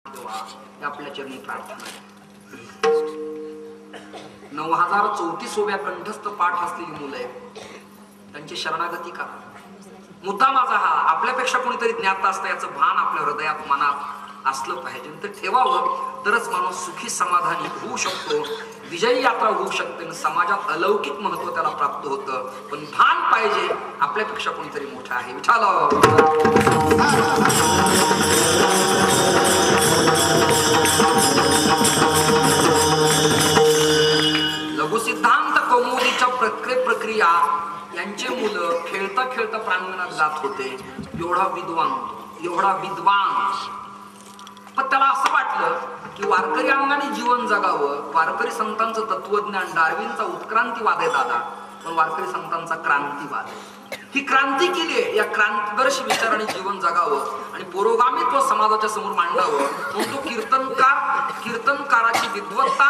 आपल्या चरणी प्रार्थना. 9034व्या कंठस्थ पाठ असलेली मुलं आहेत, त्यांची शरणागती करा. मुद्दा माझा हा, आपल्यापेक्षा कोणीतरी ज्ञात असतं याचं भान आपल्या हृदयात मनात असलं पाहिजे. तर ठेवावं, तरच माणूस सुखी समाधानी होऊ शकतो, विजयी यात्रा होऊ शकते, समाजात अलौकिक महत्व त्याला प्राप्त होतं. पण भान पाहिजे आपल्यापेक्षा कोणीतरी मोठं आहे. विठाल लघुसिद्धांत कौमुदीच्या प्रक्रिया यांचे मुलं खेळता खेळता प्रांगणात जात होते. एवढा विद्वान पण त्याला असं वाटलं की वारकरी अंगाने जीवन जगावं. वारकरी संतांचं तत्वज्ञान, डार्विनचा उत्क्रांतीवाद आहे दादा, पण वारकरी संतांचा क्रांतीवाद आहे. ही क्रांती केली आहे, या क्रांतिदर्शी विचाराने जीवन जगावं आणि पुरोगामित्व समाजाच्या समोर मांडावं. म्हणून तो कीर्तनकाराची विद्वत्ता,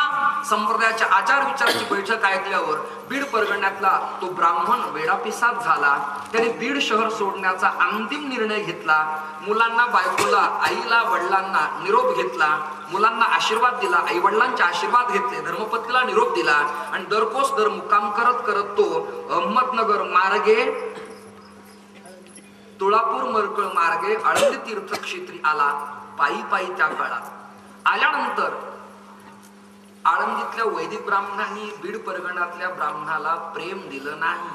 संप्रदायाच्या आचार विचाराची बैठक ऐकल्यावर बीड परगण्यातला तो ब्राह्मण वेडापिसाद झाला. त्याने बीड शहर सोडण्याचा अंतिम निर्णय घेतला. मुलांना, बायकोला, आईला, वडिलांना निरोप घेतला. मुलांना आशीर्वाद दिला, आई वडिलांचे आशीर्वाद घेतले, धर्मपत्नीला निरोप दिला आणि दरकोस दर मुक्काम करत करत तो अहमदनगर मार्गे, तुळापूर मरकळ मार्गे आळंदी तीर्थक्षेत्री आला. पायी पायी त्या काळात आल्यानंतर आळंदीतल्या वैदिक ब्राह्मणांनी बीड परगणातल्या ब्राह्मणाला प्रेम दिलं नाही.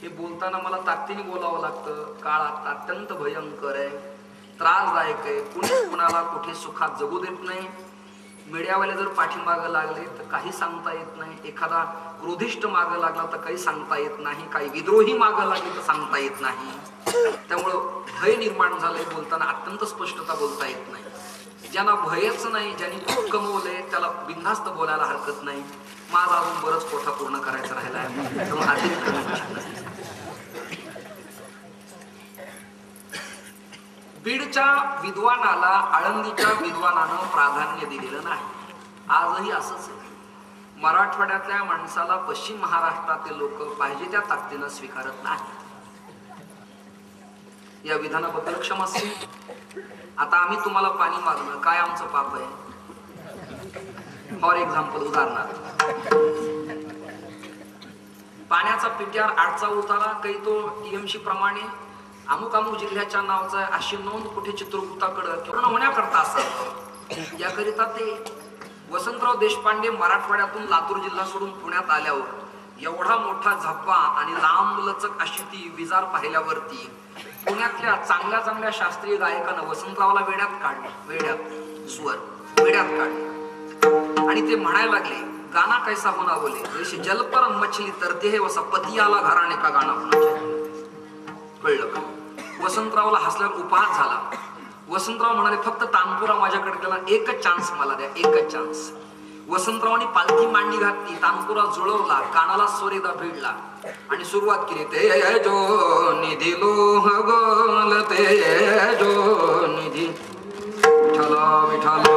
हे बोलताना मला ताकदीने बोलावं लागतं. काळात अत्यंत भयंकर आहे, त्रासदायक आहे. कुणीच कुणाला कुठे सुखात जगू देत नाही. मीडियावाले जर पाठीमागं लागले तर काही सांगता येत नाही. एखादा क्रोधिष्ट मागं लागला तर काही सांगता येत नाही. काही विद्रोही मागं लागले तर सांगता येत नाही. त्यामुळं भय निर्माण झालंय. बोलताना अत्यंत स्पष्टता बोलता येत नाही. ज्यांना भयच नाही, ज्यांनी खूप कमवलंय, त्याला बिनधास्त बोलायला हरकत नाही. माझा अजून बरंच कोठा पूर्ण करायचा राहिला आहे. बीडच्या विद्वानाला आळंदीच्या विद्वानानं प्राधान्य दिलेलं नाही. आजही असंच आहे. मराठवाड्यातल्या माणसाला पश्चिम महाराष्ट्रातील लोक पाहिजे त्या ताकदीनं स्वीकारत नाही. या विधानाबद्दल क्षमस्व. आता आम्ही तुम्हाला पाणी मागलं, काय आमचं पाप आहे? फॉर एक्झाम्पल, उदाहरणार्थ, पाण्याचा पिट्यार 8चा उतारा काही तो टीएमसी प्रमाणे अमुक अमुक जिल्ह्याच्या नावाचा आहे अशी नोंद कुठे चित्रगुप्ताकडं किंवा होण्याकरता असं. याकरिता ते वसंतराव देशपांडे मराठवाड्यातून लातूर जिल्हा सोडून पुण्यात आल्यावर एवढा मोठा झप्पा आणि लांबलचक अशी ती विजार पाहिल्यावरती पुण्यातल्या चांगल्या चांगल्या शास्त्रीय गायकानं वसंतरावला वेड्यात काढले आणि ते म्हणायला लागले, गाना कैसा होना बोले, जैसे जलपर मछली तरते है वसा पतियाला घराणे का गाणं होणार. कळलं का? वसंतरावला हसल्यावर उपहास झाला. वसंतराव म्हणाले, फक्त तानपुरा माझ्याकडे दिला, एकच चान्स मला द्या, एकच चान्स. वसंतरावांनी पालखी मांडी घातली, तानपुरा जुळवला, कानाला स्वरेदा भिडला आणि सुरुवात केली. ते जो निधी लोह गोल, ते जो निधी विठाला विठाला.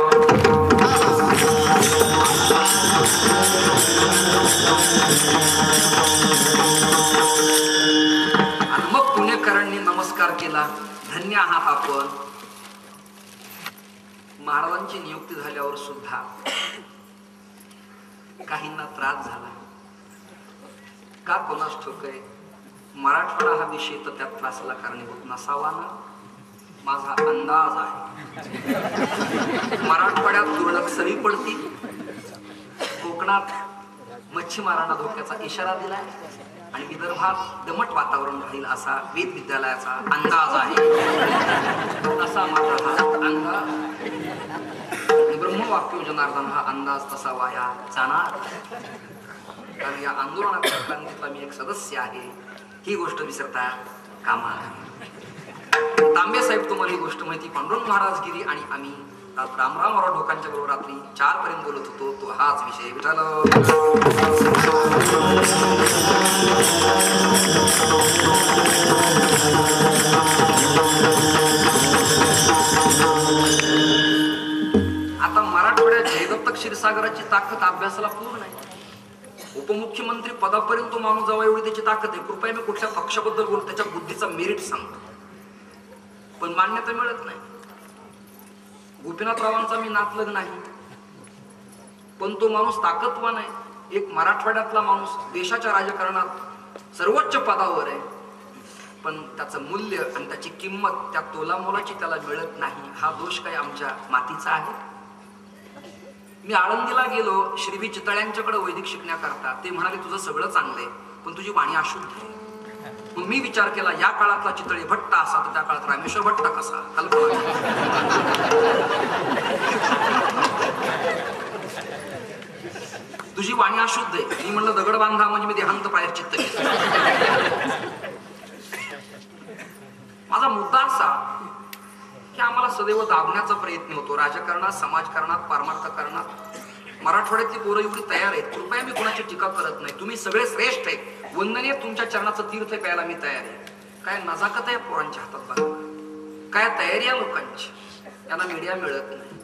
आणि मग पुणेकरांनी नमस्कार केला. धन्य आहात आपण. महाराजांची नियुक्ती झाल्यावर सुद्धा काहींना त्रास झाला. का कोणास ठाऊक आहे. मराठवाडा हा विषय तर त्या त्रासाला कारणीभूत नसावा ना, माझा अंदाज आहे. मराठवाड्यात तुरळक सरी पडतील, कोकणात मच्छीमारांना धोक्याचा इशारा दिलाय आणि विदर्भात दमट वातावरण राहील असा वेद विद्यालयाचा अंदाज आहे. असा माझा हा अंदाज. ब्रह्मवाक्य जनार्दन हा अंदाज तसा वाया जाणार, कारण या आंदोलनाच्या क्रांतीचा मी एक सदस्य आहे. ही गोष्ट विसरता कामा नये. तांबे साहेब, तुम्हाला ही गोष्ट माहिती, पांडुरंग महाराजगिरी आणि आम्ही रामराम ढोकांच्या बरोबर रात्री 4 पर्यंत बोलत होतो. तो हाच विषय. विठाल आता मराठवाड्यात जयदत्त क्षीरसागराची ताकद अभ्यासाला पूर्ण आहे. उपमुख्यमंत्री पदापर्यंत तो माणूस जावा एवढी त्याची ताकद आहे. कृपया मी कुठल्या पक्षाबद्दल बोलतो, त्याच्या बुद्धीचा मेरिट सांगतो, पण मान्यता मिळत नाही. गोपीनाथरावांचा मी नातलग नाही, पण तो माणूस ताकदवान आहे. एक मराठवाड्यातला माणूस देशाच्या राजकारणात सर्वोच्च पदावर आहे, पण त्याचं मूल्य आणि त्याची किंमत त्या तोलामोलाची त्याला मिळत नाही. हा दोष काही आमच्या मातीचा आहे? मी आळंदीला गेलो श्रीवी चितळ्यांच्याकडे वैदिक शिकण्याकरता. ते म्हणाले तुझं सगळं चांगलंय पण तुझी वाणी अशुद्ध आहे. मग मी विचार केला, या काळातला चितळी भट्ट असा तर त्या काळात रामेश्वर भट्ट कसा? कल्पना. तुझी वाणी अशुद्ध आहे. मी म्हणलं दगड बांधा म्हणजे मी देहांत प्रायश्चित्त केलं. माझा मुद्दा असा की आम्हाला सदैव दाबण्याचा प्रयत्न होतो राजकारणात, समाजकारणात, पारमार्थकारणात. मराठवाड्यातली पोरं एवढी तयार आहेत. कृपया मी कोणाची टीका करत नाही, तुम्ही सगळे श्रेष्ठ आहे, वंदनीय, तुमच्या चरणाचं तीर्थ प्यायला मी तयार आहे. काय नजाकत आहे पोरांच्या हातात बघा, काय तयारी आहे लोकांची. यांना मीडिया मिळत नाही,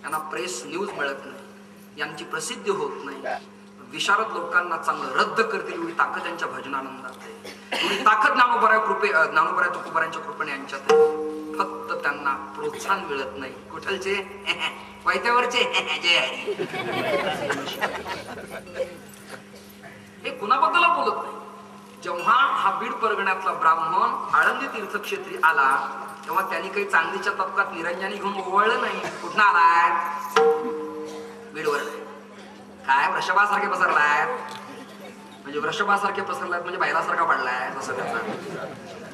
यांना प्रेस न्यूज मिळत नाही, यांची प्रसिद्धी होत नाही. विशारद लोकांना चांगलं रद्द करतील एवढी ताकद त्यांच्या भजनानंदात आहे, एवढी ताकद ज्ञानोबराया तुकोबारायांच्या कृपेने यांच्यात आहे. फक्त त्यांना प्रोत्साहन मिळत नाही. कुठलचे? पैत्यावरचे. जय हरी. हे कुणाबद्दल बोलत नाही. जेव्हा हा बीड परगण्यातला ब्राह्मण आळंदी तीर्थक्षेत्री आला तेव्हा त्यांनी काही चांदीच्या तपकात निरंजनी घेऊन ओवळलं नाही. कुठं आलाय? बीडवर. काय वृषभासारखे पसरलाय? म्हणजे वृषभासारखे पसरलाय म्हणजे बैलासारखा पडलाय तसं त्याचा.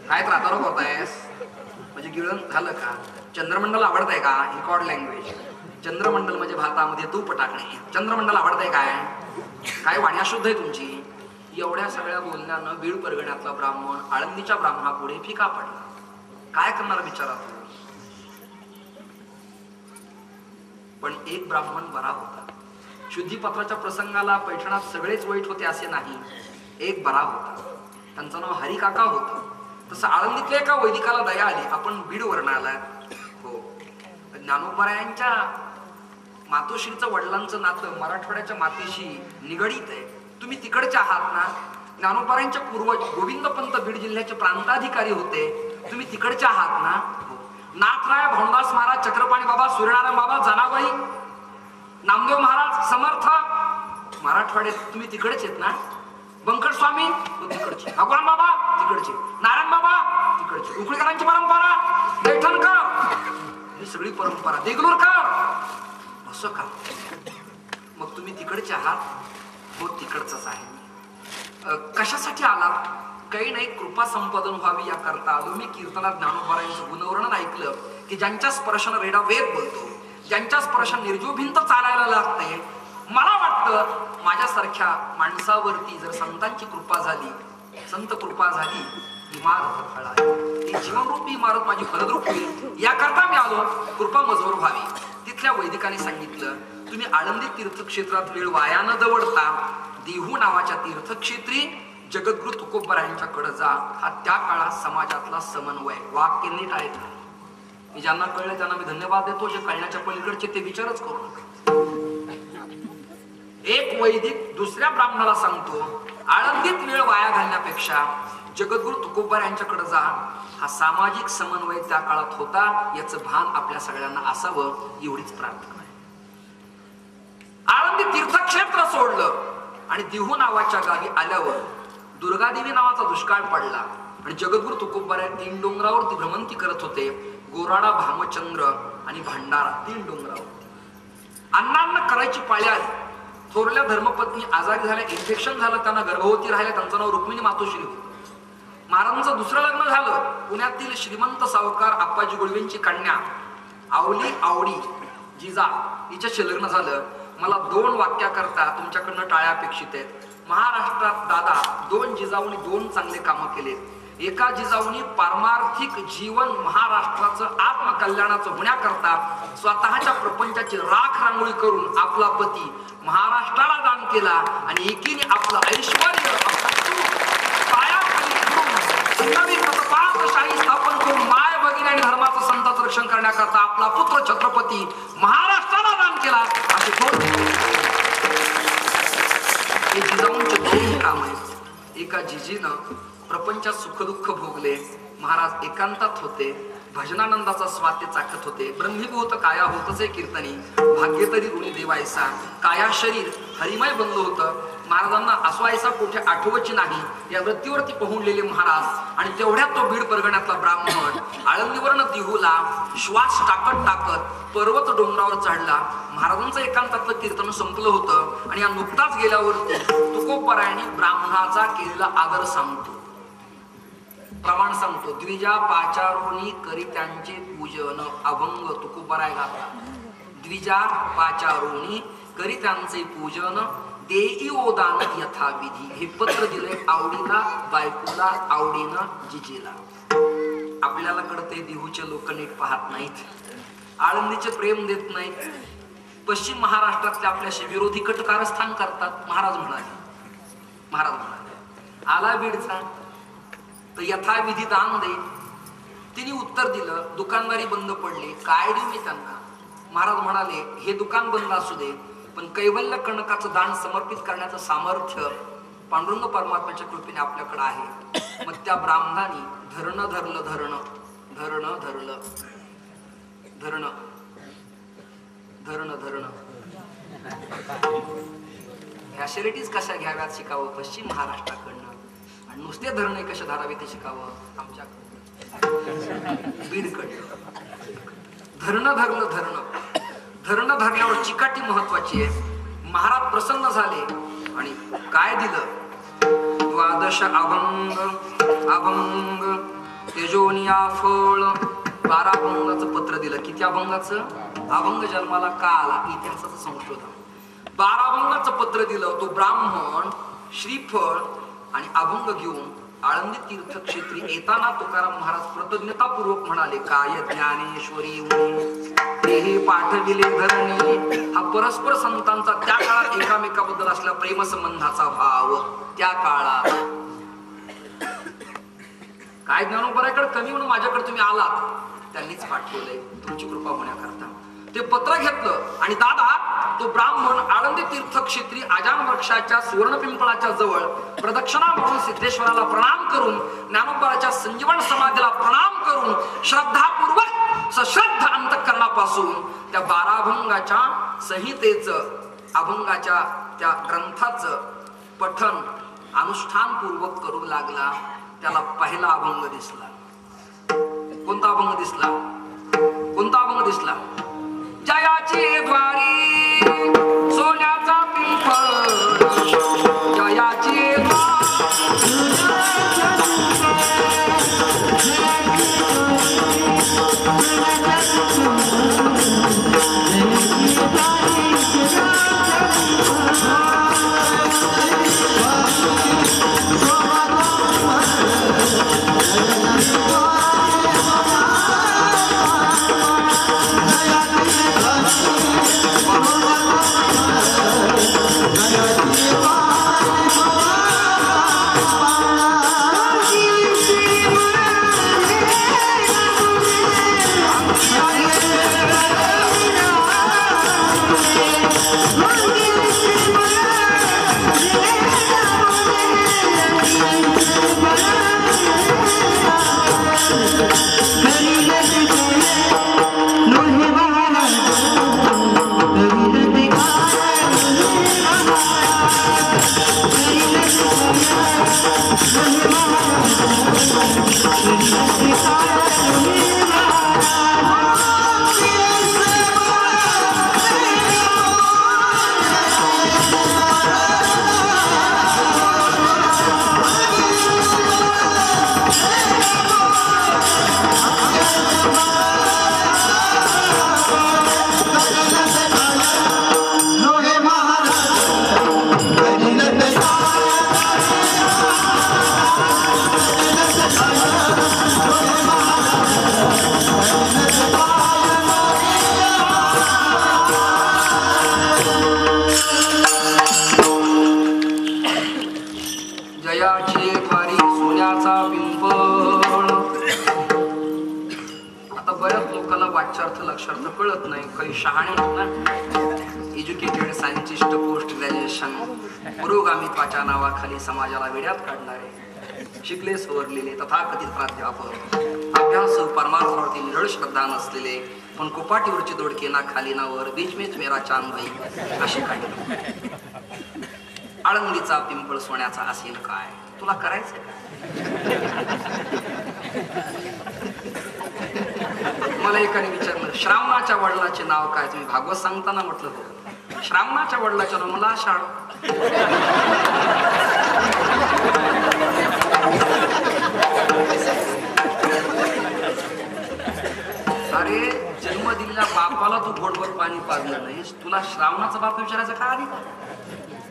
काय त्रातारोग होतायस? म्हणजे गिळण झालं का? चंद्रमंडल आवडतंय का? Record language. चंद्रमंडल म्हणजे भातामध्ये तूप टाकणे. चंद्रमंडल आवडतंय काय? काय वाणी अशुद्ध आहे तुमची? एवढ्या सगळ्या बोलण्यानं बीड परगण्यातला ब्राह्मण आळंदीच्या ब्राह्मणापुढे फिका पडला. काय करणार बिचारा तो? पण एक ब्राह्मण बरा होता. शुद्धीपत्राच्या प्रसंगाला पैठणात सगळेच वाईट होते असे नाही, एक बरा होता. त्यांचं नाव हरिकाका होतं. तसं आळंदीतल्या एका वैदिकाला दया आली. आपण बीड वर्ण आलात? हो. ज्ञानोबरायांच्या मातोश्रीचं वडिलांचं नातं मराठवाड्याच्या मातीशी निगडीत आहे. तुम्ही तिकडचे आहात ना? ज्ञानोबरायांच्या पूर्वज गोविंदपंत बीड जिल्ह्याचे प्रांताधिकारी होते. तुम्ही तिकडचे आहात ना? हो. नाथराय, भानुदास महाराज, चक्रपाणी बाबा, सूर्यनारायण बाबा, जनाबाई, नामदेव महाराज, समर्थ, मराठवाड्यात तुम्ही तिकडचे आहेत ना? बंकट स्वामी तिकडचे, भगवान बाबा तिकडचे, नारायण बाबा तिकडचे, उकळीकरांची परंपरा, दैठणकर ही सगळी परंपरा, देगलूरकर. असं का? मग तुम्ही तिकडचे आहात? हो, तिकडचंच आहे. कशासाठी आलात? काही नाही, कृपा संपादन व्हावी या करता आलो. मी कीर्तनात ज्ञानोबरायांचं गुणवर्णन ऐकलं की ज्यांच्या स्पर्शानं रेडा वेद बोलतो, ज्यांच्या स्पर्शानं निर्जीव भिंत चालायला लागते. मला वाटतं माझ्यासारख्या माणसावरती जर संतांची कृपा झाली, संत कृपा झाली, इमारत फळाली. ती जीवनरूपी इमारत माझी फलद्रूप होईल याकरता मी आलो. कृपा मजवर व्हावी. तिथल्या वैदिकांनी सांगितलं, तुम्ही आळंदी तीर्थक्षेत्रात वेळ वाया न दवडता देहू नावाच्या तीर्थक्षेत्री जगद्गुरु तुकोबारायांच्याकडे जा. हा त्या काळात समाजातला समन्वय. वाक्य नीट आहे. मी ज्यांना कळलं त्यांना मी धन्यवाद देतो. जे कळण्याच्या पलीकडचे ते विचारच करू. एक वैदिक दुसऱ्या ब्राह्मणाला सांगतो, आळंदीत वेळ वाया घालण्यापेक्षा जगद्गुरु तुकोबारायांच्याकडे जा. हा सामाजिक समन्वय त्या काळात होता, याचं भान आपल्या सगळ्यांना असावं, एवढीच प्रार्थना आहे. आळंदी तीर्थक्षेत्र सोडलं आणि देहू नावाच्या गावी आल्यावर दुर्गादेवी नावाचा दुष्काळ पडला आणि जगद्गुरु तुकोबाराय 3 डोंगरावरती भ्रमंती करत होते. गोराडा, भामचंद्र आणि भंडारा 3 डोंगरावर. अण्णांना करायची पाळी आली. थोरल्या धर्मपत्नी आजारी झाल्या, इन्फेक्शन झालं, त्यांना गर्भवती राहिल्या. त्यांचं नाव रुक्मिणी मातोश्री होतं. महाराजांचं दुसरं लग्न झालं. पुण्यातील श्रीमंत सावकार आप्पाजी गुळवेंची कन्या आवली आवडी जिजा हिच्याशी लग्न झालं. मला 2 वाक्याकरता तुमच्याकडनं टाळ्या अपेक्षित आहेत. महाराष्ट्रात दादा 2 जिजाऊनी 2 चांगले कामं केले. एका जिजाऊनी पारमार्थिक जीवन महाराष्ट्राचं आत्मकल्याणाचं होण्याकरता स्वतःच्या प्रपंचाची राख रांगोळी करून आपला पती महाराष्ट्राला दान केला आणि एकीने आपलं ऐश्वर्य मतपातशाही स्थापन करून माय भगिनी आणि धर्माचं संतांचं रक्षण करण्याकरता आपला पुत्र छत्रपती महाराष्ट्राला दान केला. असे 2 जिजाऊंचे 2 काम आहेत. एका जिजीनं प्रपंचात सुखदुःख भोगले. महाराज एकांतात होते. भजनानंदाचा स्वाद ते चाकत होते. ब्रह्मीभूत काया होतसे कीर्तनी, भाग्य तरी ऋणी देवायसा. काया शरीर हरिमय बनलं होतं. महाराजांना असवायसा कुठे आठवची नाही या वृत्तीवरती पोहोचलेले महाराज. आणि तेवढ्यात तो बीड परगण्यातला ब्राह्मण आळंदीवरनं दिहुला श्वास टाकत टाकत पर्वत डोंगरावर चढला. महाराजांचं एकांतातलं कीर्तन संपलं होतं आणि या नुकताच गेल्यावरती तुकोबरायांनी ब्राह्मणाचा केलेला आदर सांगतो, प्रमाण सांगतो. द्विजा पाचारोनी करी त्यांचे पूजन. अभंग तुकोबराय गाता. द्विजा पाचारोनी करी त्यांचे पूजन, देई ओदान यथाविधी. हे पत्र दिले आवडीला बायकोला, आवडीनं जिजीला. आपल्याला कळते दिहूचे लोक नीट पाहत नाहीत, आळंदीचे प्रेम देत नाहीत, पश्चिम महाराष्ट्रातले आपल्याशी विरोधी कट कारस्थान करतात. महाराज म्हणाले आला बीडचा तर यथाविधी दान दे. तिने उत्तर दिलं दुकानदारी बंद पडली, काय देऊ मी त्यांना. महाराज म्हणाले हे दुकान बंद असू दे, पण कैवल्य कणकाचं दान समर्पित करण्याचं सामर्थ्य पांडुरंग परमात्म्याच्या कृपेने आपल्याकडे आहे. मग त्या ब्राह्मणाने धरणं धरलं, धरणं धरणं धरलं, धरणं धरणं धरणं. ह्या शर्यतीच कशा घ्याव्यात शिकावं पश्चिम महाराष्ट्राकडनं, आणि नुसते धरणे कसे धरावे ते शिकावं आमच्याकडं बीडकडनं. धरणं धरलं, धरणं धरणं धरल्यावर चिकाटी महत्वाची आहे. महाराज प्रसन्न झाले आणि काय दिलं. द्वादश अभंग अभंग तेजोनिया फळ. 12 अभंगाचं पत्र दिलं. किती अभंगाचं. अभंग जन्माला का आला इतिहासाचं संशोधन. 12 अभंगाचं पत्र दिलं. तो ब्राह्मण श्रीफळ आणि अभंग घेऊन आळंदी तीर्थक्षेत्री येताना तुकाराम महाराज कृतज्ञतापूर्वक म्हणाले काय ज्ञानेश्वरी हे पाठविले धरणी. हा परस्पर संतांचा त्या काळात एकामेकाबद्दल असल्या प्रेमसंबंधाचा भाव. त्या काळात काय ज्ञानोबराकडे कमी म्हणून माझ्याकडे तुम्ही आलात, त्यांनीच पाठवलंय तुमची कृपा होण्याकरता. ते पत्र घेतलं आणि दादा तो ब्राह्मण आळंदी तीर्थक्षेत्री आजान वृक्षाच्या सुवर्ण पिंपळाच्या जवळ प्रदक्षिणा म्हणून सिद्धेश्वराला प्रणाम करून, ज्ञानोबराच्या संजीवन समाधीला प्रणाम करून श्रद्धापूर्वक सश्रद्ध अंतःकरणापासून त्या 12 अभंगाच्या संहितेचं, अभंगाच्या त्या ग्रंथाचं पठन अनुष्ठान पूर्वक करू लागला. त्याला पहिला अभंग दिसला. कोणता अभंग दिसला. कोणता अभंग दिसला. जयाची द्वारी सोन्याचा पिंपळ. जयाची लक्षार्थ कळत नाही. काही शहाणे ना एज्युकेटेड सायंटिस्ट पोस्ट ग्रॅज्युएशन पुरोगामित्वाच्या नावाखाली समाजाला वेड्यात काढणारे शिकले सवरलेले तथाकथित प्राध्यापक, अभ्यास परमार्थावरती निरळ श्रद्धा नसलेले, पण कुपाटीवरची दोडके ना खाली ना वर, बीच मेच मेरा चांद भाई असे काही. आळंदीचा पिंपळ सोन्याचा असेल काय, तुला करायचं काय? मला एकाने विचारलं श्रावणाच्या वडिलाचे नाव काय, तुम्ही भागवत सांगताना म्हटलं हो. श्रावणाच्या वडिलाच्या नाव मला आषाढ. अरे जन्म दिलेल्या बापाला तू घोटभर पाणी पाजलं नाहीस, तुला श्रावणाचा बाप विचारायचा का आधी?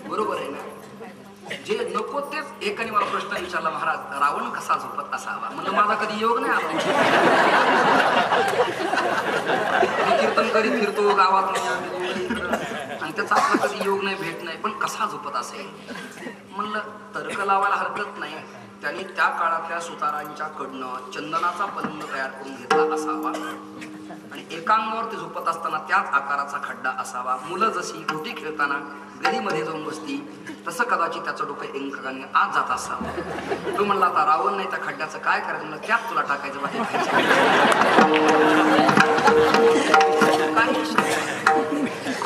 बरोबर आहे ना. जे नको तेच. एकाने मला प्रश्न विचारला, महाराज रावण कसा झोपत असावा? म्हणलं माझा कधी योग नाही आला. मी कीर्तन करीत फिरतो गावात आणि त्याचा आपला कधी योग नाही, भेट नाही, पण कसा झोपत असेल? म्हणलं तर्क लावायला हरकत नाही. त्यांनी त्या काळातल्या सुतारांच्या कडनं चंदनाचा पलंग तयार करून घेतला असावा आणि एकांगावरती झोपत असताना त्याच आकाराचा खड्डा असावा. मुलं जशी गोटी खेळताना गलीमध्ये जाऊन बसती तसं कदाचित त्याचं डोकं एकमेकांनी आत जात असावं. तो म्हणला आता रावण नाही, त्या खड्ड्याचं काय करायचं? म्हणलं त्यात तुला टाकायचं बाहेर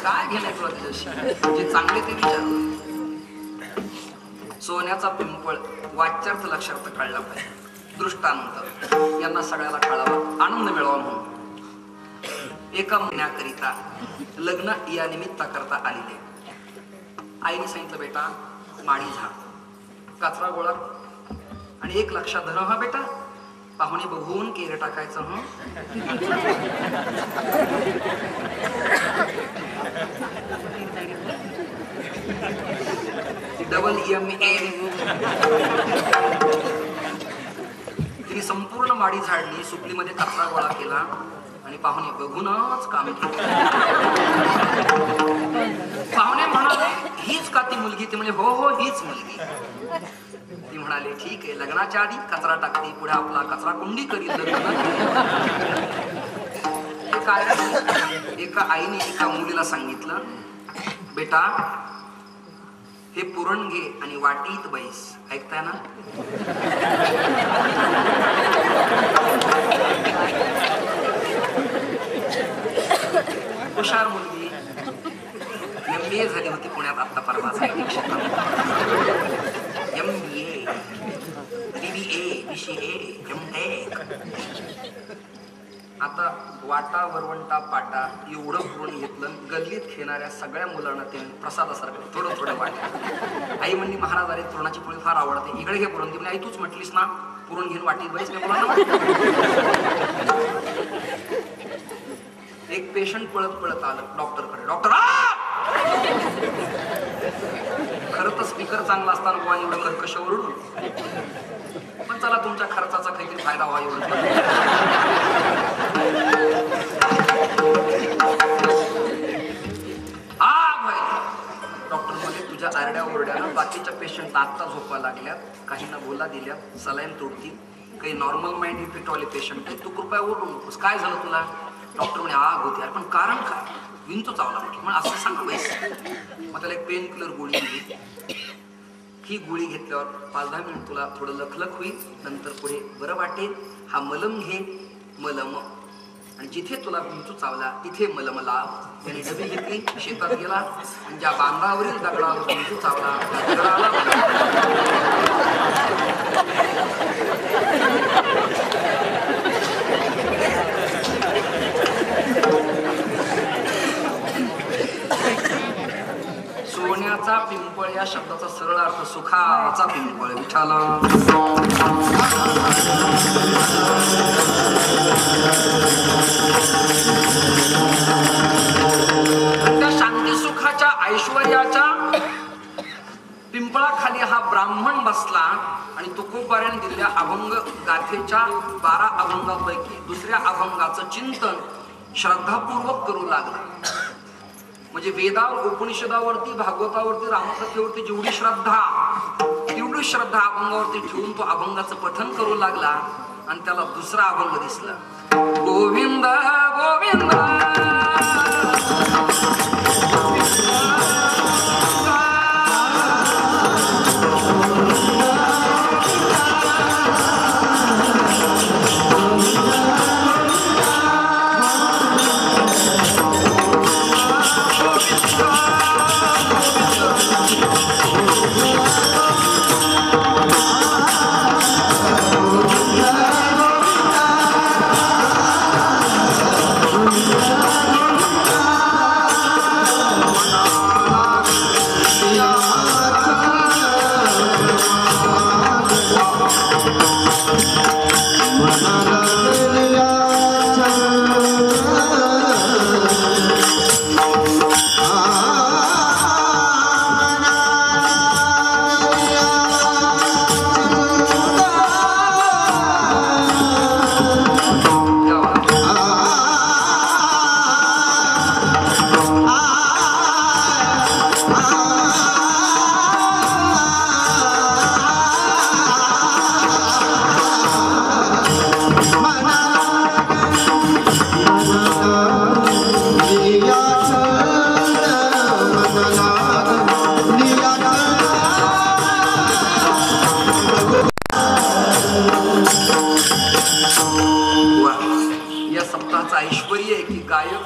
काय घेणं तुला त्याच्याशी? जे चांगले ते विचार. सोन्याचा पिंपळ वाच्यार्थ लक्षार्थ कळला पाहिजे. दृष्टांत यांना सगळ्याला कळावा, आनंद मिळावा म्हणून एका महिन्याकरिता लग्न या निमित्त करता आलेले. आईने सांगितलं बेटा माडी झाड कचरा गोळा आणि एक लक्षात धर हा बेटा, पाहुणे बघून केर टाकायचं. Double MA. तिने संपूर्ण माडी झाडली, सुपलीमध्ये कचरा गोळा केला आणि पाहुणे बघूनच काम केलं. पाहुणे म्हणाले हीच का ती मुलगी? ती म्हणजे हो हो हीच मुलगी. ती म्हणाले ठीक आहे, लग्नाच्या आधी कचरा टाकते, पुढे आपला कचरा कुंडी करील. एका आईने एका मुलीला सांगितलं बेटा हे पुरण घे आणि वाटीत बैस. ऐकताय ना? हुशार मुलगी, MBA झाली होती पुण्यात आता परवा. MBA, BBA, BCA, MTech. आता वाटा वरवंटा पाटा एवढं पुरण घेतलं, गल्लीत खेळणाऱ्या सगळ्या मुलांना ते प्रसादासारखं थोडं थोडं वाटलं. आई म्हणली महाराज अरे पुरणाची पोळी फार आवडते, इकडे घे पुरण. ती म्हणजे आई तूच म्हटलीस ना पुरण घेऊन वाटीत बरेच मी मुलांना. एक पेशंट पळत पळत आलं डॉक्टरकडे. डॉक्टर खरं तर स्पीकर चांगला असताना कोणी एवढं कर्कश ओरडून, पण चला तुमच्या खर्चाचा काहीतरी फायदा व्हावा एवढं. डॉक्टर मध्ये तुझ्या आरड्या ओरड्यानं बाकीच्या पेशंटला आत्ता झोपा लागल्यात, काहींना बोला दिल्यात, सलाईन तोडतील, काही नॉर्मल माइंड इफेक्टवाले पेशंट आहे, तू कृपया ओरडू नकोस. काय झालं तुला? डॉक्टर म्हणे आग होती. अरे पण कारण काय? विंचू चावला म्हटलं. मग असं सांग बैस. मग त्याला एक पेन किलर गोळी दिली. ही गोळी घेतल्यावर 5-10 मिनिट तुला थोडं लखलख होईल, नंतर पुढे बरं वाटेल. हा मलम घे, मलम, आणि जिथे तुला विंचू चावला तिथे मलम लाव. त्याने डबी घेतली, शेतात गेला आणि ज्या बांधावरील दगडावर विंचू चावला त्या दगडाला सोन्याचा पिंपळ या शब्दाचा सरळ अर्थ सुखाचा पिंपळ. विठाला त्या शांती सुखाच्या ऐश्वर्याच्या पिंपळाखाली हा ब्राह्मण बसला आणि तुकोबाऱ्याने दिलेल्या अभंग गाथेच्या 12 अभंगापैकी दुसऱ्या अभंगाचं चिंतन श्रद्धापूर्वक करू लागला. म्हणजे वेदावर, उपनिषदावरती, भागवतावरती, रामकथेवरती जेवढी श्रद्धा तेवढी श्रद्धा अभंगावरती ठेवून तो अभंगाचं पठन करू लागला आणि त्याला दुसरा अभंग दिसला. गोविंद गोविंद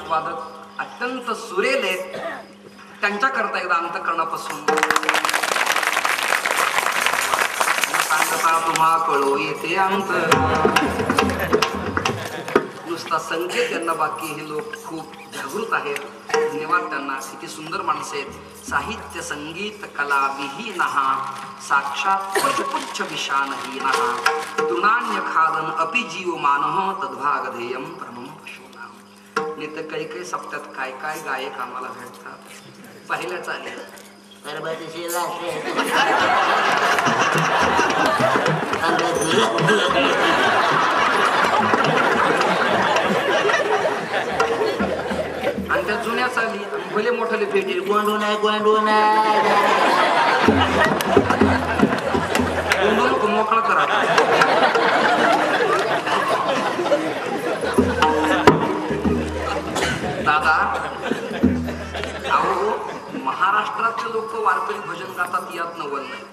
वादक अत्यंत सुरेल आहेत. त्यांच्याकरता एकदा अंतःकरणापासून सांगता तुम्हा कळो येते अंतर. नुसता संकेत यांना, बाकी हे लोक खूप जागृत आहेत. धन्यवाद त्यांना. किती सुंदर माणसं आहेत. साहित्य संगीत कला विहीन साक्षात पुच्छ विशानहीन तृणान्य खादन अपि जीव मानः तद्भाग ध्येयम परमं पशूनां. नाही तर काही सप्त्यात काय काय गायक आम्हाला भेटतात. पाहिल्याच आले आणि त्या जुन्या चाली भले मोठाले भेटेल गोंडून आहे गोंडून गोंडून मोकळा करा. दादा अहो, महाराष्ट्रातले लोक वारकरी भजन गातात यात नवल नाही.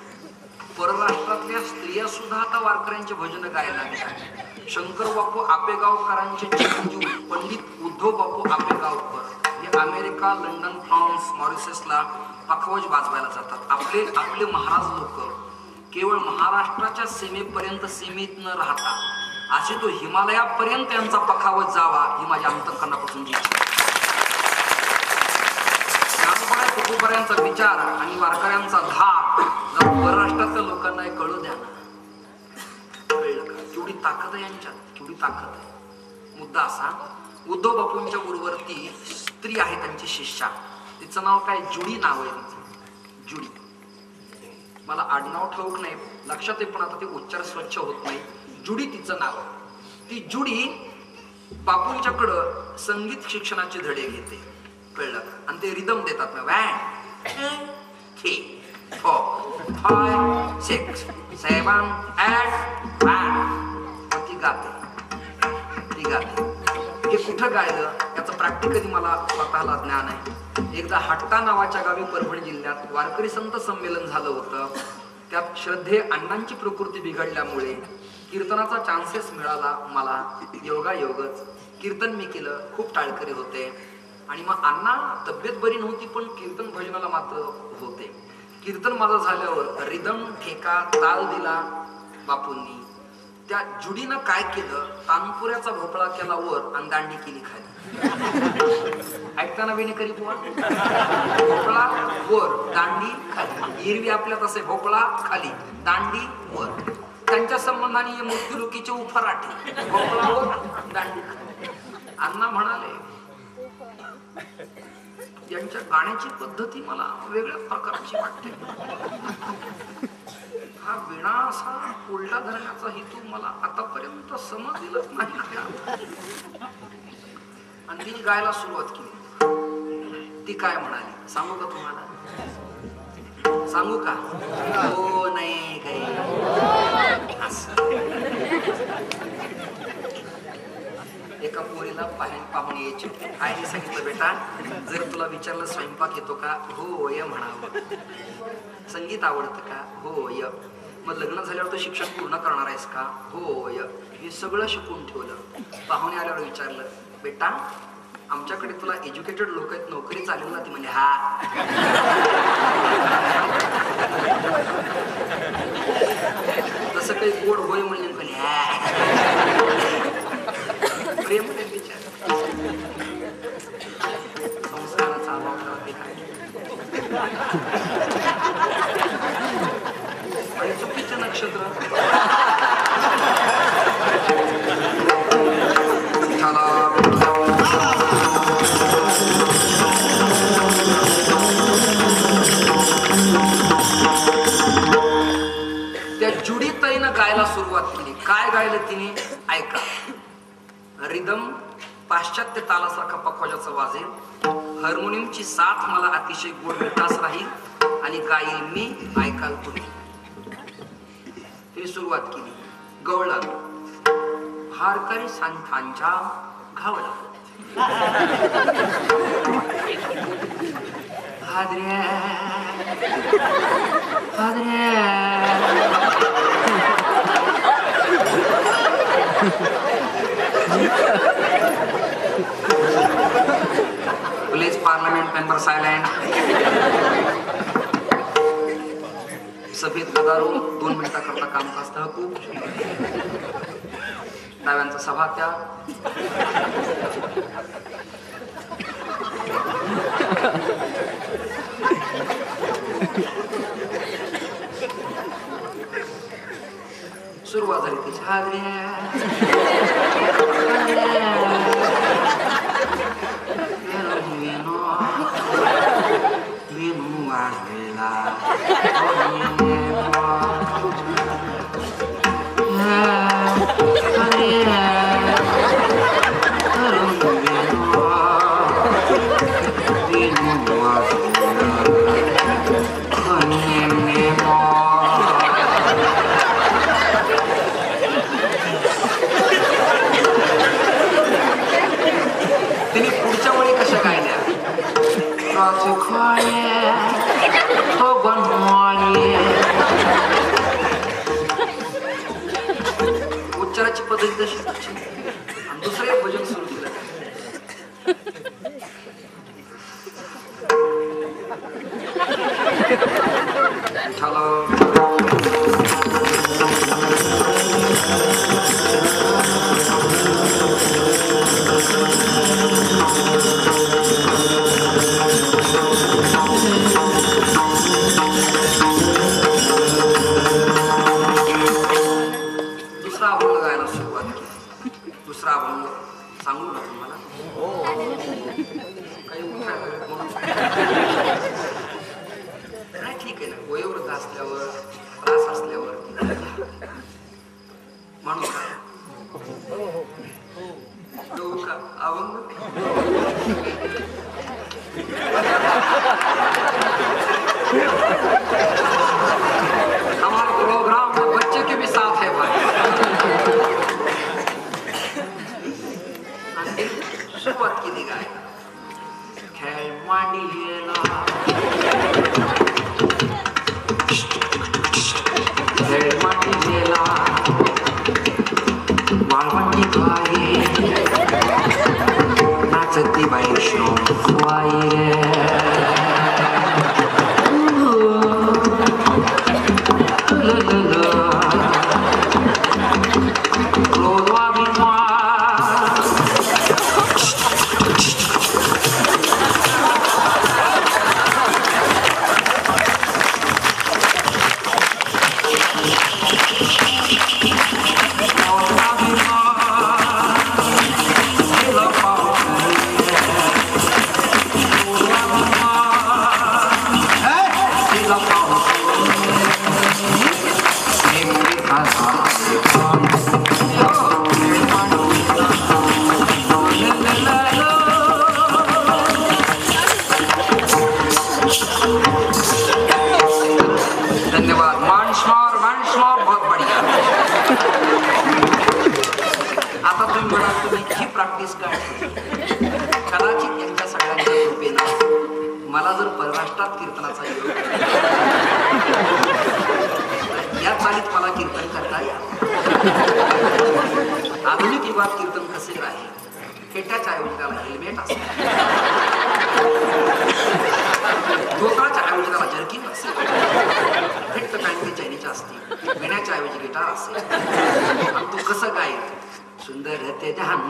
परराष्ट्रातल्या स्त्रिया सुद्धा आता वारकऱ्यांचे भजन गायला लागतात. शंकर बापू आपेगावकरांचे चिरंजीव पंडित उद्धव बापू आपेगावकर हे अमेरिका, लंडन, फ्रान्स, मॉरिशसला पखवाज वाजवायला जातात. आपले महाराज लोक केवळ महाराष्ट्राच्या सीमेपर्यंत सीमित न राहता असे तो हिमालयापर्यंत त्यांचा पखावज जावा ही माझ्या अंतःकरणापासून कुटुंबाऱ्यांचा विचार आणि वारकऱ्यांचा धाक परराष्ट्रातल्या लोकांना कळू द्या ना. कळलं का? केवढी ताकद आहे यांच्यात, केवढी ताकद आहे. मुद्दा असा, उद्धव बापूंच्या बरोबरती स्त्री आहे त्यांची शिष्या. तिचं नाव काय? जुडी नाव आहे तिचं. जुडी. मला आडनाव ठाऊक नाही, लक्षात आहे, पण आता ते उच्चार स्वच्छ होत नाही. जुडी तिचं नाव आहे. ती जुडी बापूंच्याकडं संगीत शिक्षणाचे धडे घेते. कळलं? आणि ते रिदम देतात ना, 1 2 3 4 5 6 7 8 9. ती गाते. हे कुठं गायलं याचं प्रॅक्टिकली मला स्वतःला ज्ञान आहे. एकदा हट्टा नावाच्या गावी परभणी जिल्ह्यात वारकरी संत संमेलन झालं होतं. त्यात श्रद्धे अण्णांची प्रकृती बिघडल्यामुळे कीर्तनाचा चान्सेस मिळाला मला. योगायोगच कीर्तन मी केलं. खूप टाळकरी होते आणि मग अण्णा तब्येत बरी नव्हती पण कीर्तन भजनाला मात्र होते. कीर्तन माझं झाल्यावर रिदम ठेका ताल दिला बापूंनी. त्या जुडीनं काय केलं, तानपुऱ्याचा भोपळा केला वर आणि दांडी केली खाली. ऐकताना विनेकरी बुवा, भोपळा वर दांडी खाली. हिरवी आपल्यात असे भोपळा खाली दांडी वर. त्यांच्या संबंधाने मृत्युलोकीचे उफराटे, भोपळा वर दांडी खाली. अण्णा म्हणाले यांच्या गाण्याची पद्धती मला वेगळ्या प्रकारची वाटते. हा विणा असा उलटा धरण्याचा हेतू मला आतापर्यंत समजलेलाच नाही. आणि तिने गायला सुरुवात केली. ती काय म्हणाली सांगू का तुम्हाला? सांगू का? हो नाही काही. एका पोरीला पाहून यायची. आईने सांगितलं, बेटा जर तुला विचारलं स्वयंपाक येतो का? हो य म्हणावं. संगीत आवडतं का? हो य. मग लग्न झाल्यावर तू शिक्षण पूर्ण करणार आहेस का? हो य. हे सगळं शिकून ठेवलं. पाहुणे आल्यावर विचारलं, बेटा आमच्याकडे तुला एज्युकेटेड लोक आहेत, नोकरी चालेल ना? ती म्हणजे हा. तसं काही गोड होय म्हणले पण प्रेम विचार. संस्काराचा अभाव आणि चुकीचं नक्षत्र. त्या जुडीताईनं गायला सुरुवात केली. काय गायलं तिने ऐका. रिदम पाश्चात्य तालासारखा पखवाजाचा वाजेल. हार्मोनियमची साथ मला अतिशय गोड मिठास राहील आणि गाईल मी, ऐकाल तुम्ही. ही सुरुवात केली. गवळा हारकरी संतांच्या घावला. हादऱ्या हादऱ्या पार्लमेंट मेंबर सायलेंट. सभेत गदारोळ. 2 मिनिटाकरता कामकाज तहकूब. डाव्यांचा सभात्याग. सुरुवात झाली तिची उच्चाराची पद्धती तशी आणि दुसरं एक भजन सुरू केलं. दुसरा अभंग सांगू का तुम्हाला? काही नाही, ठीक आहे ना. वयोवृद्ध असल्यावर, त्रास असल्यावर माणूस का अभंग हमारे प्रोग्राम में बच्चे के भी साथ है भाई. सुरुवात केली काय खेळ मांडीला खेळ मांडीला वाळवंटी गाये नाचती वैष्णव वाई रे. कदाचित यांच्या सगळ्यांच्या कृपेनं मला जर परराष्ट्रात कीर्तनाचा योग या चालीत मला कीर्तन करता या. आधुनिक युगात कीर्तन कसे राहील? फेट्याच्या ऐवजी त्याला हेल्मेट असते, धोत्राच्या ऐवजी त्याला जर्किन असेल, फिट पॅन्ट चैनीच्या असते, विण्याच्या ऐवजी गिटार असेल. आणि तू कसं काय सुंदर ते ध्यान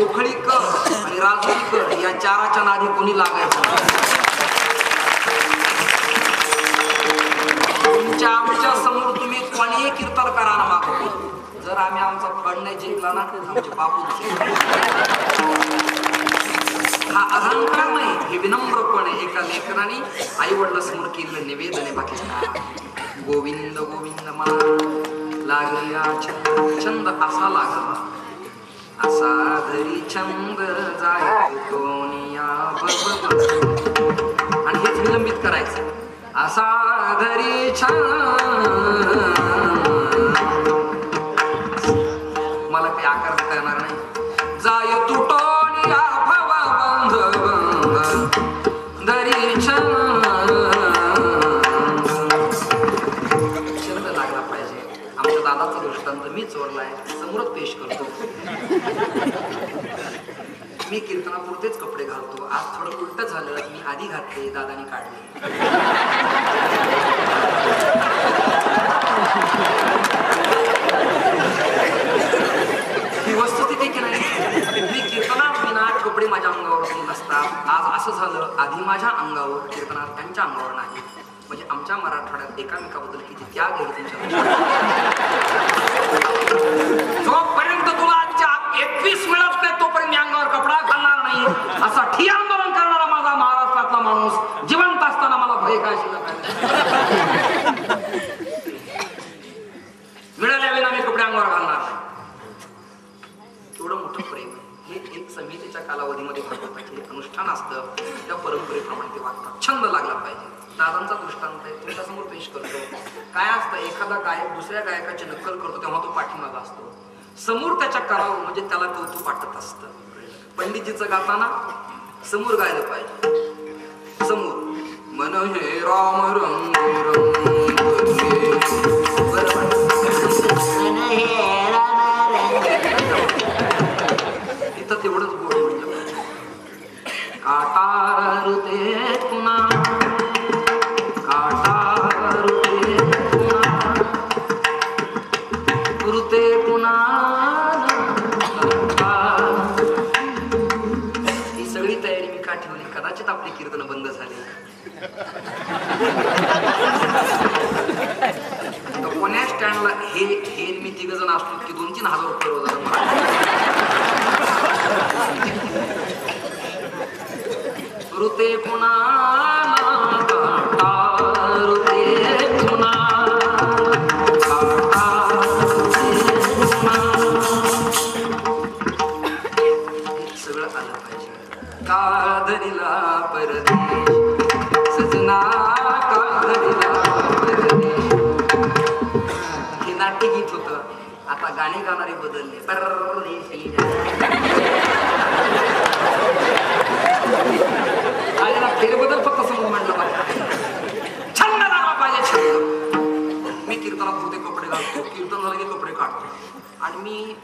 उखळीकर आणि राजूरकर या चाराच्या नादी कोणी लागायचं? तुमच्या आमच्या समोर तुम्ही कोणीही कीर्तन करा ना मागतो. जर आम्ही आमचा फड नाही जिंकला ना आमचे बापू. हा अहंकार नाही, हे विनम्रपणे एका लेखनाने आई वडिलांसमोर केलेलं निवेदन आहे. बाकी गोविंद गोविंद मा लागल्या छंद असा लागला असा घरी छंद जाय कोणिया आणि हेच विलंबित करायचं असा घरी छंद मला काही आकार देता येणार नाही जाय तुटोनिया भवा बंध घरी छंद लागला पाहिजे आमच्या दादाचा दृष्टांत मी चोरलाय समोरच पेश करतो मी कीर्तनापुरतेच कपडे घालतो आज थोडं उलट झालं मी आधी घातले दादाने काढले ही वस्तुस्थिती की नाही मी कीर्तनात विनाट कपडे माझ्या अंगावर नसतात आज असं झालं आधी माझ्या अंगावर कीर्तनात त्यांच्या अंगावर नाही म्हणजे आमच्या मराठवाड्यात एकामेकाबद्दल किती त्याग आहे तुमच्या जोपर्यंत तुला आजच्या 21 मिळत नाही तोपर्यंत मी अंगावर कपडा घालणार नाही असा ठिय आंदोलन करणारा माझा महाराष्ट्रातला माणूस जिवंत असताना मला भय काय मिळाल्या विना मी कपडे अंगावर घालणार नाही एवढं मोठं प्रेम हे एक संहितेच्या कालावधीमध्ये भागवताचे अनुष्ठान असतं त्या परंपरेप्रमाणे ते वागतात छंद लागला पाहिजे दादांचा दृष्टांत आहे तुमच्या समोर पेश करतो काय असतं एखादा गायक दुसऱ्या गायकाची नक्कल करतो तेव्हा तो पाठीमागा असतो समोर त्याच्या करावं म्हणजे त्याला कौतुक वाटत असतं पंडितजीचं गाताना समोर गायलं पाहिजे समोर मन हे राम रंग इथं तेवढंच गोड म्हणजे काटार ते पुन्हा ही सगळी तयारी मी का ठेवली कदाचित आपली कीर्तन बंद झाली पुण्या स्टँडला हे मी तिघ जण असतो की 2-3 हजार रुपये रोज ऋते पुन्हा काधरीला परदेश सजना काधरीला परदेश हे नाट्य गीत होतं आता गाणे गाणारे बदलले आलेला फेरबदल फक्त समोर म्हणलं पाहिजे छंद लागला पाहिजे छंद मी कीर्तनात होते कपडे घालतो कीर्तन झालं की कपडे काढतो आणि मी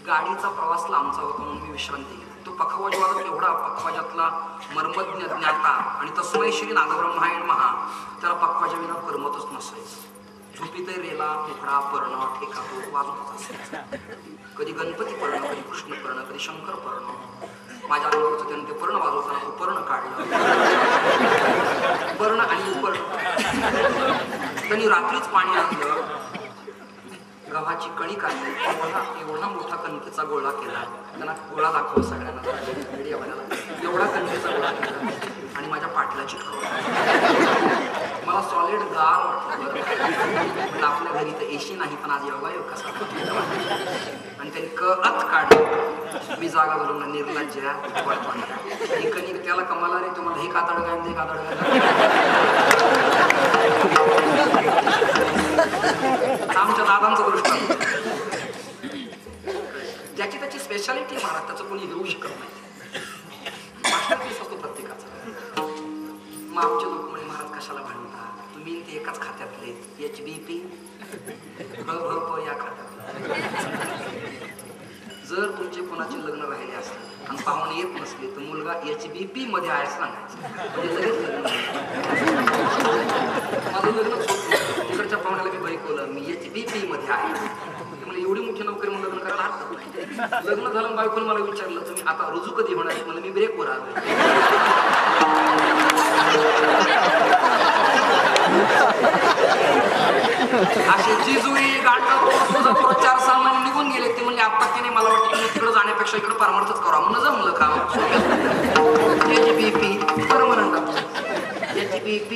गाडीचा प्रवास लांबचा होता म्हणून मी विश्रांती घेतो तो पखवाजवादक एवढा पखवाजातला मर्मज्ञ ज्ञाता आणि तस्मै श्री नादब्रह्मायण महा त्याला पखवाजा विना करमतच नसायचं झोपीतही रेला मुखडा पर्ण ठेका तो वाजवतच असायचा कधी गणपती पर्ण कधी कृष्ण पर्ण कधी शंकर पर्ण माझ्या अंगावरचं त्याने ते पर्ण वाजवताना तो पर्ण काढलं पर्ण आणि उपर्ण त्यांनी रात्रीच पाणी आणलं गव्हाची कणी काढली एवढा मोठा कणकेचा गोळा केला त्यांना गोळा दाखवला सगळ्यांना मीडियावाल्याला एवढा कणकेचा गोळा केला आणि माझ्या पाठला चिटकवला मला सॉलिड गार वाटलं आपल्या घरी तर एसी नाही पण आज योगायोग कसा आणि त्यांनी कळत काढलं मी जागा घालून निर्लज्ज ही कणिक त्याला कमाला रे तुम्हाला हे कातड काय ते कातड आमच्या दादांचा दृष्टांत ज्याची त्याची स्पेशालिटी महाराष्ट्राचं कोणी घेऊ शकत नाही मास्टरपीस असतो प्रत्येकाचा मग आमचे लोक म्हणे महाराज कशाला भांडता तुम्ही ते एकाच खात्यातले HBP या खात्यातले जर तुमचे कोणाचे लग्न राहिले असले आणि पाहुणे येत नसले तर मुलगा HBP मध्ये आहे सांगायचं म्हणजे लगेच लग्न माझं लग्नच होत नाही तिकडच्या पाहुण्याला मी बैकवलं मी HBP मध्ये आहे म्हणजे एवढी मोठी नोकरी म्हणून लग्न करायला हरकत नाही लग्न झालं बायकोने मला विचारलं तुम्ही आता रुजू कधी होणार मला मी ब्रेकवर आलो अशी जिजुरी गांडा 4-6 महिने निघून गेले ते म्हणजे आता त्याने मला वाटतं मी तिकडे जाण्यापेक्षा इकडे परमनंटच करा म्हणून जमलं का HBP परमनंट HBP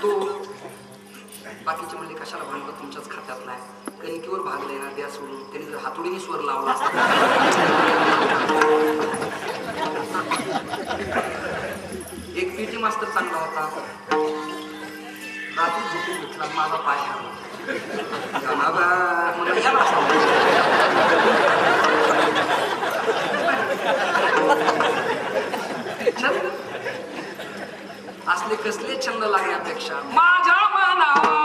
तो बाकीचे म्हणले कशाला भांडलं, तुमच्याच खात्यातला आहे, कणकीवर भागले ना द्या सोडून. त्यांनी जर हातोडीने स्वर लावला असता. एक पीटी मास्तर चांगला होता, रात्री झोपून घेतला, माझा पाय हरला. असले कसले छंद लागण्यापेक्षा माझ्या मनाला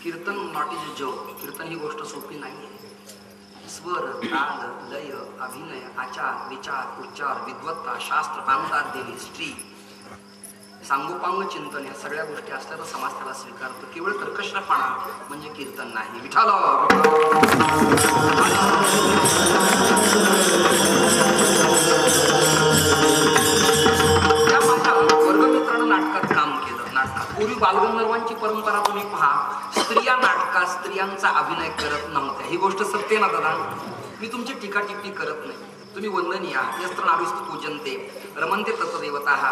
कीर्तन नॉट इज जोक. कीर्तन ही गोष्ट सोपी नाही. स्वर, ताल, लय, अभिनय, आचार, विचार, उच्चार, विद्वत्ता, शास्त्र, अंतादेवी, हिस्ट्री, सांगोपांग चिंतन या सगळ्या गोष्टी असल्या तर समाज त्याला स्वीकारतो. केवळ कर्कशपणा म्हणजे कीर्तन नाही. विठाल त्या माझ्या वर्गमित्रानं नाटकात काम केलं. नाटकात पूर्वी बालगंधर्वांची परंपरा तुम्ही पहा. स्त्रिया नाटकात स्त्रियांचा अभिनय करत नव्हत्या. ही गोष्ट सत्य ना दादा. मी तुमची टीका टिप्पणी करत नाही. तुम्ही वंदनीय आहात. यस्त्र नारीस्तु पूजन्ते रमन्ते तत्त्वदेवताः.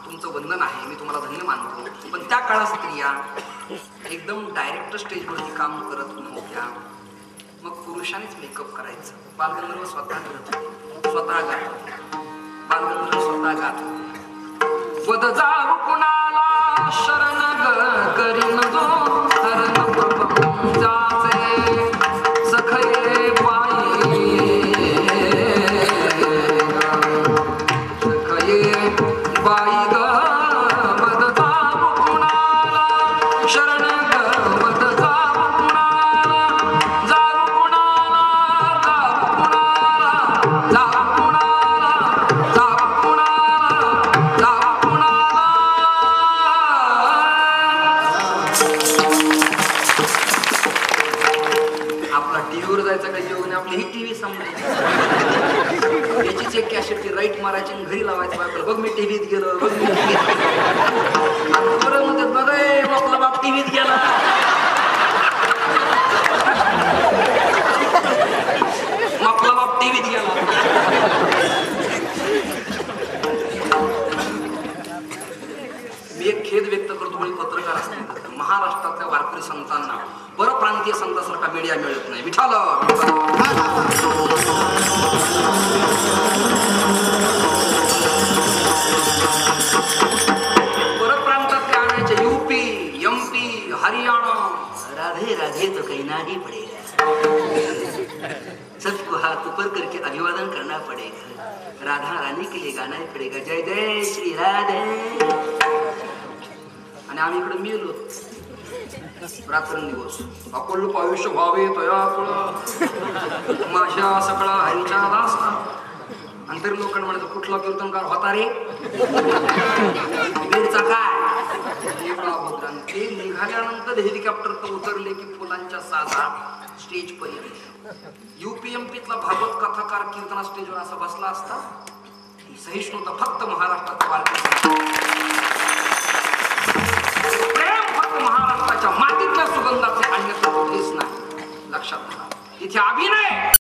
तुमचं वंदन आहे, मी तुम्हाला धन्य मानतो. पण त्या काळात स्त्रिया एकदम डायरेक्ट स्टेजवरती काम करत नव्हत्या. मग पुरुषानेच मेकअप करायचं. बालगंधर्व स्वतः करत होते, स्वतः गात होते. बालगंधर्व स्वतः गात होते. वद जाऊ कुणाला शरण करीन जो हरण जाचे सखये बाई सखये बाई ग वद जाऊ कुणाला शरण ग वद जाऊ कुणाला जाऊ कुणाला जाऊ कुणाला जाऊ कुणाला जाऊ कुणाला जाऊ कुणाला. आपला टीव्हीवर जायचं काही योग नाही. आपली ही टीव्ही संपली. याचीच एक कॅसेट राईट मारायची आणि घरी लावायचं. बायकोला बघ मी टीव्हीत गेलो, बघ मी टीव्हीत गेलो. परत म्हणतात बघ आपला बाप टीव्हीत गेला. आपला बाप टीव्हीत गेला. मी एक खेद व्यक्त करतो. कोणी पत्रकार असतील महाराष्ट्रातल्या वारकरी संतांना परप्रांतीय संतांसारखा मीडिया मिळत नाही. विठाल परप्रांतातले आणायचे यूपी, एमपी, हरियाणा. राधे राधे तो कहना ही पडेगा, सबको हाथ ऊपर करके अभिवादन करना पड़ेगा. राधा रानी के लिए गाना ही पड़ेगा. जय जय श्री राधे. आणि आम्ही इकडे मिळलो रात्रंदिवस. अकोल्प आयुष्य व्हावे तयाकुळ माझ्या सकळा हरीच्या दासा. आणि तरी लोकांना म्हणायचं कुठला कीर्तनकार होता रे, बीडचा काय. ते निघाल्यानंतर हेलिकॉप्टर उतरले की फुलांच्या साजा स्टेज पर्यंत. UPMPतला भागवत कथाकार कीर्तना स्टेजवर असा बसला असता. सहिष्णुता फक्त महाराष्ट्रात प्रेम फक्त महाराष्ट्राच्या मातीतल्या सुगंधाचे अन्यथा कुठेच नाही. लक्षात घ्या. इथे अभिनय